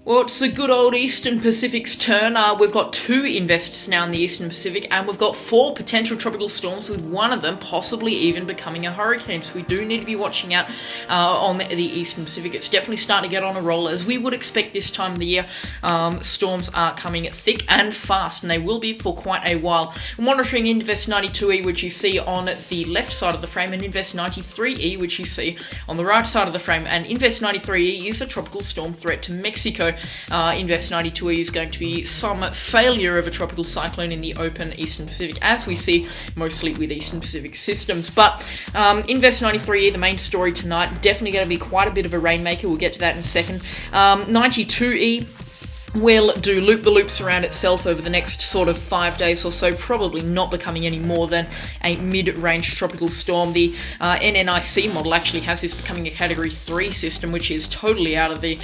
Well, it's the good old Eastern Pacific's turn. We've got 2 invests now in the Eastern Pacific, and we've got 4 potential tropical storms, with one of them possibly even becoming a hurricane. So we do need to be watching out on the Eastern Pacific. It's definitely starting to get on a roll, as we would expect this time of the year. Storms are coming thick and fast, and they will be for quite a while. We're monitoring Invest 92E, which you see on the left side of the frame, and Invest 93E, which you see on the right side of the frame. And Invest 93E is a tropical storm threat to Mexico. Invest 92E is going to be some failure of a tropical cyclone in the open Eastern Pacific, as we see mostly with Eastern Pacific systems. But Invest 93E, the main story tonight, definitely going to be quite a bit of a rainmaker. We'll get to that in a second. 92E will do loop-the-loops around itself over the next sort of 5 days or so, probably not becoming any more than a mid-range tropical storm. The NNIC model actually has this becoming a Category 3 system, which is totally out of the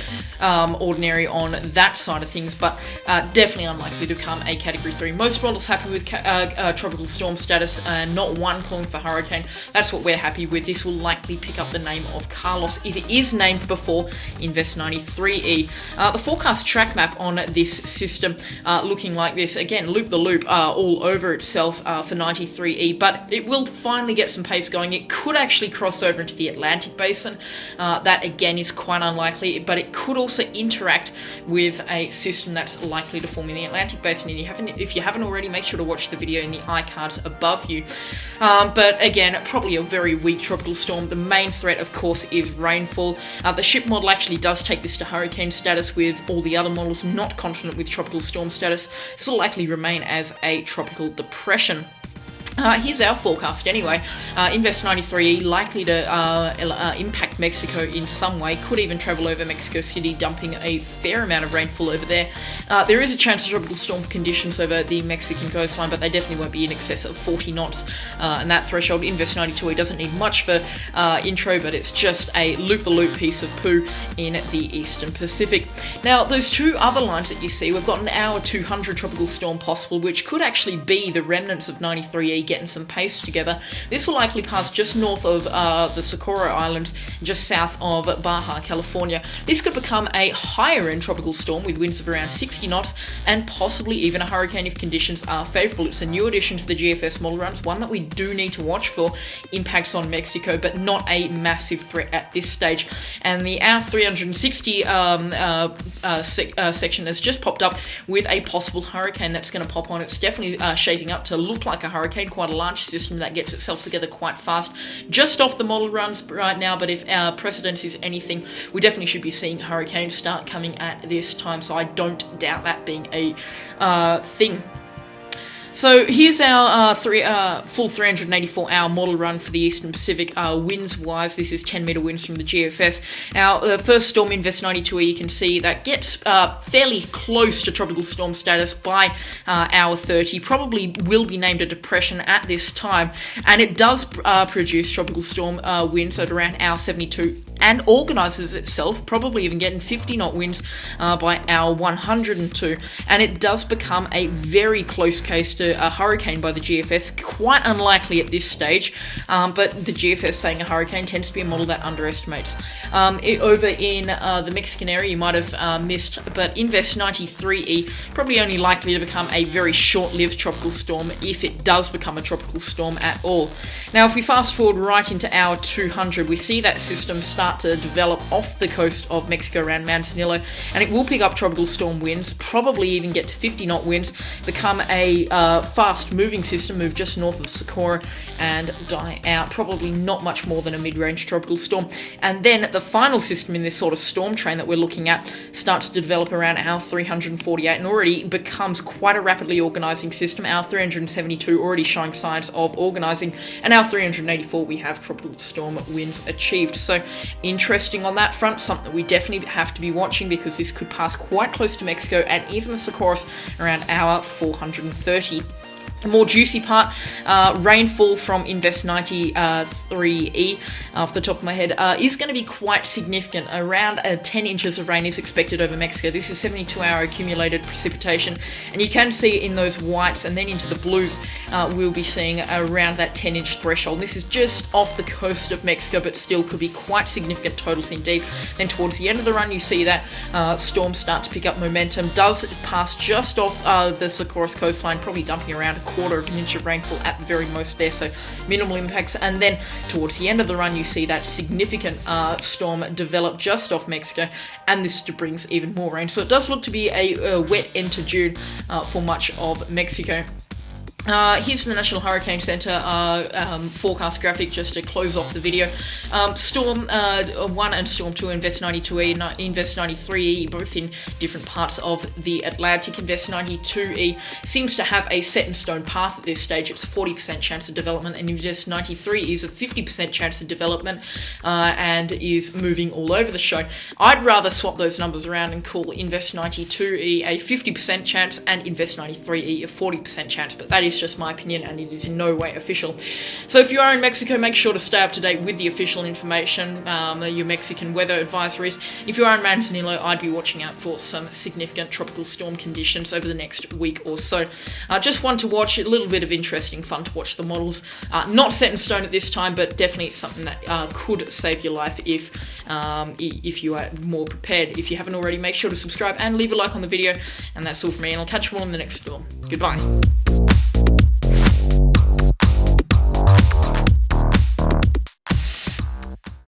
ordinary on that side of things, but definitely unlikely to become a Category 3. Most models happy with tropical storm status, and not one calling for hurricane. That's what we're happy with. This will likely pick up the name of Carlos if it is named before Invest 93E. The forecast track map on this system looking like this. Again, loop-the-loop all over itself for 93E, but it will finally get some pace going. It could actually cross over into the Atlantic Basin. That, again, is quite unlikely, but it could also interact with a system that's likely to form in the Atlantic Basin. And if you haven't already, make sure to watch the video in the iCards above you. But again, probably a very weak tropical storm. The main threat, of course, is rainfall. The ship model actually does take this to hurricane status, with all the other models not confident with tropical storm status. This will likely remain as a tropical depression. Here's our forecast anyway. Invest 93E likely to impact Mexico in some way, could even travel over Mexico City, dumping a fair amount of rainfall over there. There is a chance of tropical storm conditions over the Mexican coastline, but they definitely won't be in excess of 40 knots, and that threshold. Invest 92E doesn't need much for intro, but it's just a loop-the-loop piece of poo in the Eastern Pacific. Now, those 2 other lines that you see, we've got an hour 200 tropical storm possible, which could actually be the remnants of 93E getting some pace together. This will likely pass just north of the Socorro Islands, just south of Baja, California. This could become a higher-end tropical storm with winds of around 60 knots, and possibly even a hurricane if conditions are favourable. It's a new addition to the GFS model runs, one that we do need to watch for impacts on Mexico, but not a massive threat at this stage. And the hour 360 section has just popped up with a possible hurricane that's going to pop on. It's definitely shaping up to look like a hurricane, quite a large system that gets itself together quite fast. Just off the model runs right now, but if our precedence is anything, we definitely should be seeing hurricanes start coming at this time, so I don't doubt that being a thing. So here's our full 384-hour model run for the Eastern Pacific. Winds-wise, this is 10-metre winds from the GFS. Our first storm, Invest 92E, you can see that gets fairly close to tropical storm status by hour 30. Probably will be named a depression at this time, and it does produce tropical storm winds at around hour 72, and organises itself, probably even getting 50-knot winds by hour 102. And it does become a very close case to a hurricane by the GFS. Quite unlikely at this stage, but the GFS saying a hurricane tends to be a model that underestimates. Over in the Mexican area, you might have missed, but Invest 93E probably only likely to become a very short-lived tropical storm, if it does become a tropical storm at all. Now, if we fast forward right into hour 200, we see that system start to develop off the coast of Mexico around Manzanillo, and it will pick up tropical storm winds, probably even get to 50-knot winds, become a fast-moving system, move just north of Socorro and die out. Probably not much more than a mid-range tropical storm. And then the final system in this sort of storm train that we're looking at starts to develop around hour 348 and already becomes quite a rapidly organising system. Hour 372 already showing signs of organising, and hour 384 we have tropical storm winds achieved. So interesting on that front, something that we definitely have to be watching, because this could pass quite close to Mexico and even the Socorros around hour 430. The more juicy part, rainfall from Invest 93E, off the top of my head, is going to be quite significant. Around 10 inches of rain is expected over Mexico. This is 72-hour accumulated precipitation, and you can see in those whites and then into the blues, we'll be seeing around that 10-inch threshold. This is just off the coast of Mexico, but still could be quite significant totals indeed. Then towards the end of the run, you see that storm start to pick up momentum, does pass just off the Socorros coastline, probably dumping around a quarter of an inch of rainfall at the very most there, so minimal impacts. And then towards the end of the run, you see that significant storm develop just off Mexico, and this brings even more rain. So it does look to be a wet end to June for much of Mexico. Here's the National Hurricane Center forecast graphic just to close off the video. Storm 1 and Storm 2, Invest 92E, Invest 93E, both in different parts of the Atlantic. Invest 92E seems to have a set in stone path at this stage. It's a 40% chance of development, and Invest 93 is a 50% chance of development and is moving all over the show. I'd rather swap those numbers around and call Invest 92E a 50% chance and Invest 93E a 40% chance, but that is just my opinion, and it is in no way official. So if you are in Mexico, make sure to stay up to date with the official information, your Mexican weather advisories. If you are in Manzanillo, I'd be watching out for some significant tropical storm conditions over the next week or so. Just one to watch, a little bit of interesting fun to watch the models. Not set in stone at this time, but definitely something that could save your life if you are more prepared. If you haven't already, make sure to subscribe and leave a like on the video. And that's all from me, and I'll catch you all in the next storm. Goodbye.